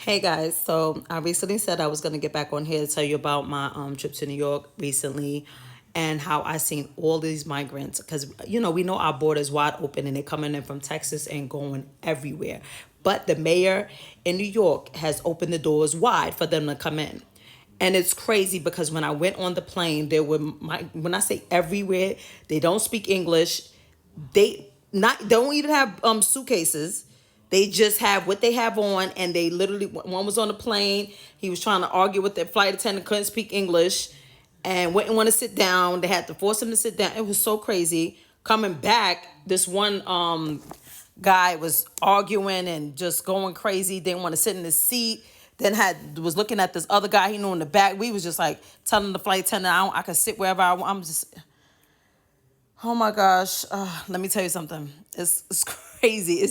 Hey guys, so I recently said I was going to get back on here to tell you about my trip to New York recently and how I seen all these migrants because we know our borders wide open and they're coming in from Texas and going everywhere. But the mayor in New York has opened the doors wide for them to come in. And it's crazy because when I went on the plane, there were when I say everywhere, they don't speak English. They don't even have suitcases. They just have what they have on, and they literally, one was on the plane. He was trying to argue with the flight attendant, couldn't speak English, and wouldn't want to sit down. They had to force him to sit down. It was so crazy. Coming back, this one guy was arguing and just going crazy. Didn't want to sit in his seat. Then was looking at this other guy he knew in the back. We was just like telling the flight attendant, I can sit wherever I want. I'm just, oh my gosh. Let me tell you something. It's crazy.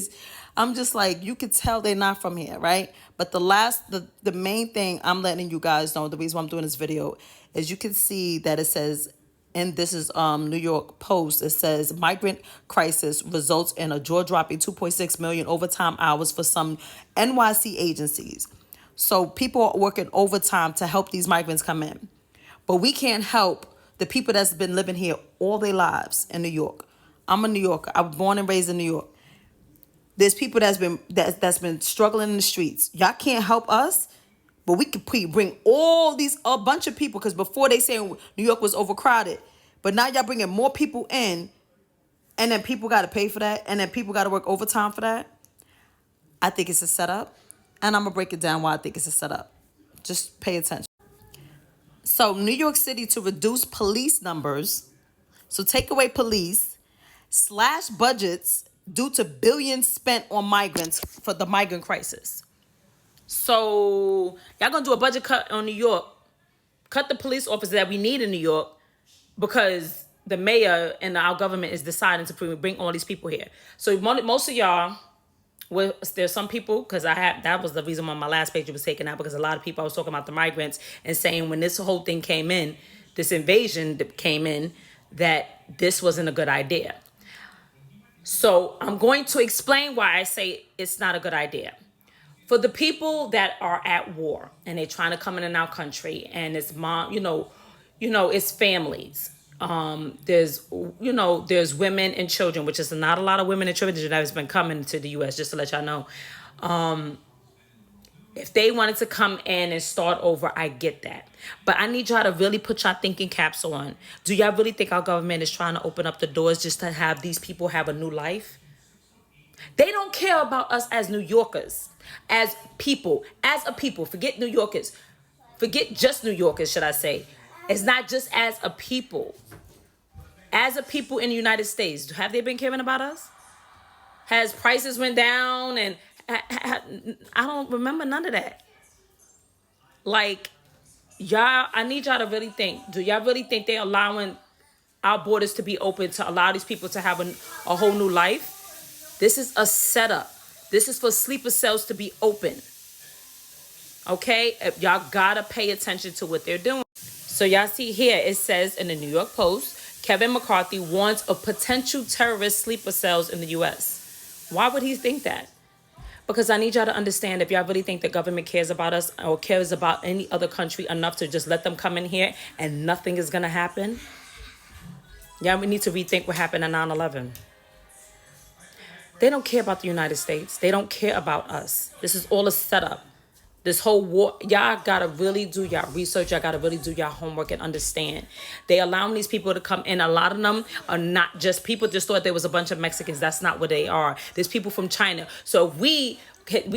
I'm just like, you could tell they're not from here, right? But the main thing I'm letting you guys know, the reason why I'm doing this video, is you can see that it says, and this is New York Post, it says migrant crisis results in a jaw-dropping 2.6 million overtime hours for some NYC agencies. So people are working overtime to help these migrants come in. But we can't help the people that's been living here all their lives in New York. I'm a New Yorker. I was born and raised in New York. There's people that's been struggling in the streets. Y'all can't help us, but we could bring a bunch of people, because before they say New York was overcrowded, but now y'all bringing more people in, and then people got to pay for that, and then people got to work overtime for that. I think it's a setup, and I'm gonna break it down why I think it's a setup. Just pay attention. So New York City, to reduce police numbers, so take away police, slash budgets due to billions spent on migrants for the migrant crisis. So y'all gonna do a budget cut on New York, cut the police officers that we need in New York because the mayor and our government is deciding to bring all these people here. So most of y'all, well, there's some people, because that was the reason why my last page was taken out, because a lot of people, I was talking about the migrants and saying when this whole thing came in, this invasion that came in, that this wasn't a good idea. So I'm going to explain why I say it's not a good idea. For the people that are at war and they're trying to come in our country, and it's it's families. There's women and children, which is not a lot of women and children that has been coming to the U.S., just to let y'all know. If they wanted to come in and start over, I get that. But I need y'all to really put y'all thinking caps on. Do y'all really think our government is trying to open up the doors just to have these people have a new life? They don't care about us as New Yorkers, as a people. Forget New Yorkers. Forget just New Yorkers, should I say. It's not just as a people. As a people in the United States, have they been caring about us? Has prices went down? And I don't remember none of that. Like, y'all, I need y'all to really think. Do y'all really think they're allowing our borders to be open to allow these people to have a whole new life? This is a setup. This is for sleeper cells to be open. Okay? Y'all gotta pay attention to what they're doing. So y'all see here, it says in the New York Post, Kevin McCarthy warns of potential terrorist sleeper cells in the U.S. Why would he think that? Because I need y'all to understand, if y'all really think the government cares about us or cares about any other country enough to just let them come in here and nothing is going to happen, y'all, we need to rethink what happened at 9/11. They don't care about the United States. They don't care about us. This is all a setup. This whole war, y'all gotta really do y'all research. Y'all gotta really do y'all homework and understand. They allowing these people to come in. A lot of them are not just people. Just thought there was a bunch of Mexicans. That's not what they are. There's people from China. So we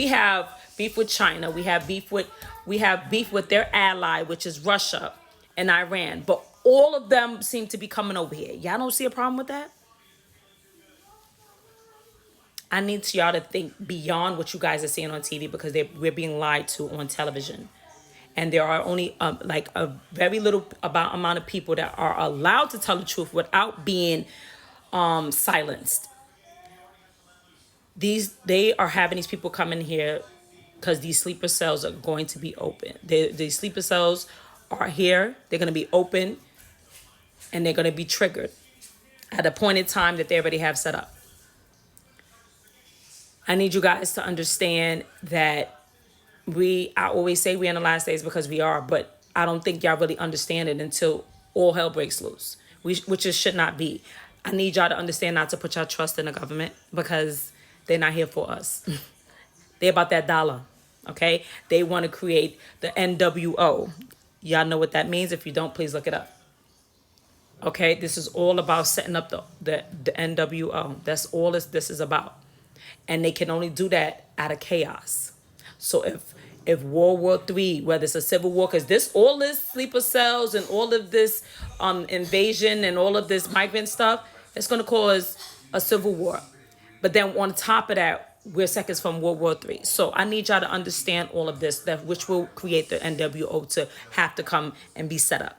have beef with China. We have beef with their ally, which is Russia and Iran. But all of them seem to be coming over here. Y'all don't see a problem with that? I need y'all to think beyond what you guys are seeing on TV, because we're being lied to on television. And there are only like a very little amount of people that are allowed to tell the truth without being silenced. They are having these people come in here because these sleeper cells are going to be open. These sleeper cells are here. They're going to be open, and they're going to be triggered at a point in time that they already have set up. I need you guys to understand that I always say we're in the last days because we are, but I don't think y'all really understand it until all hell breaks loose, which it should not be. I need y'all to understand not to put your trust in the government because they're not here for us. They're about that dollar, okay? They want to create the NWO. Y'all know what that means? If you don't, please look it up. Okay, this is all about setting up the NWO. That's all this is about. And they can only do that out of chaos. So if World War III, whether it's a civil war, because all this sleeper cells and all of this invasion and all of this migrant stuff, it's going to cause a civil war. But then on top of that, we're seconds from World War III. So I need y'all to understand all of this, that which will create the NWO to have to come and be set up.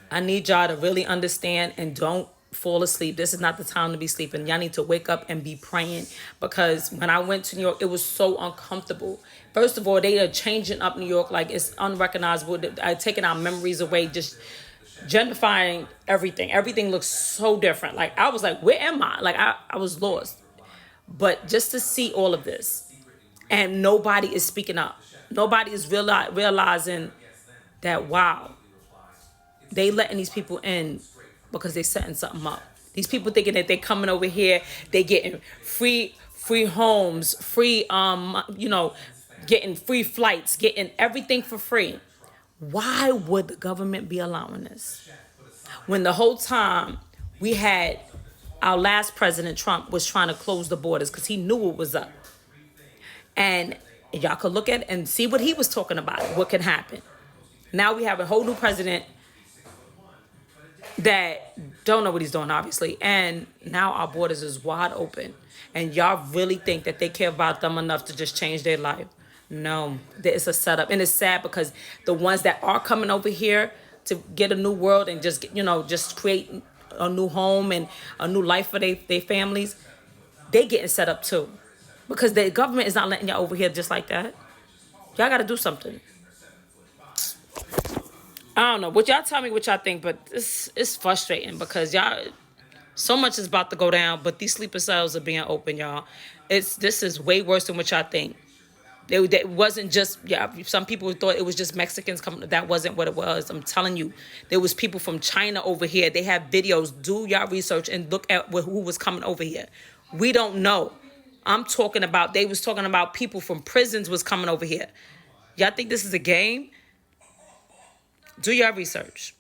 I need y'all to really understand and don't fall asleep. This is not the time to be sleeping. Y'all need to wake up and be praying, because when I went to New York, it was so uncomfortable. First of all, they are changing up New York like it's unrecognizable. Taking our memories away, just gentrifying everything. Everything looks so different. Like I was like, where am I? Like I was lost. But just to see all of this, and nobody is speaking up. Nobody is realizing that, wow, they letting these people in because they setting something up. These people thinking that they coming over here, they getting free homes, free getting free flights, getting everything for free. Why would the government be allowing this? When the whole time we had our last president, Trump, was trying to close the borders because he knew it was up. And y'all could look at it and see what he was talking about, what can happen. Now we have a whole new president that don't know what he's doing, obviously. And now our borders is wide open. And y'all really think that they care about them enough to just change their life. No, it's a setup. And it's sad because the ones that are coming over here to get a new world and just create a new home and a new life for their families, they getting set up too. Because the government is not letting y'all over here just like that. Y'all got to do something. I don't know. What y'all tell me what y'all think, but it's frustrating because y'all, so much is about to go down, but these sleeper cells are being open, y'all. This is way worse than what y'all think. It wasn't just, some people thought it was just Mexicans coming. That wasn't what it was. I'm telling you, there was people from China over here. They have videos. Do y'all research and look at who was coming over here. We don't know. They was talking about people from prisons was coming over here. Y'all think this is a game? Do your research.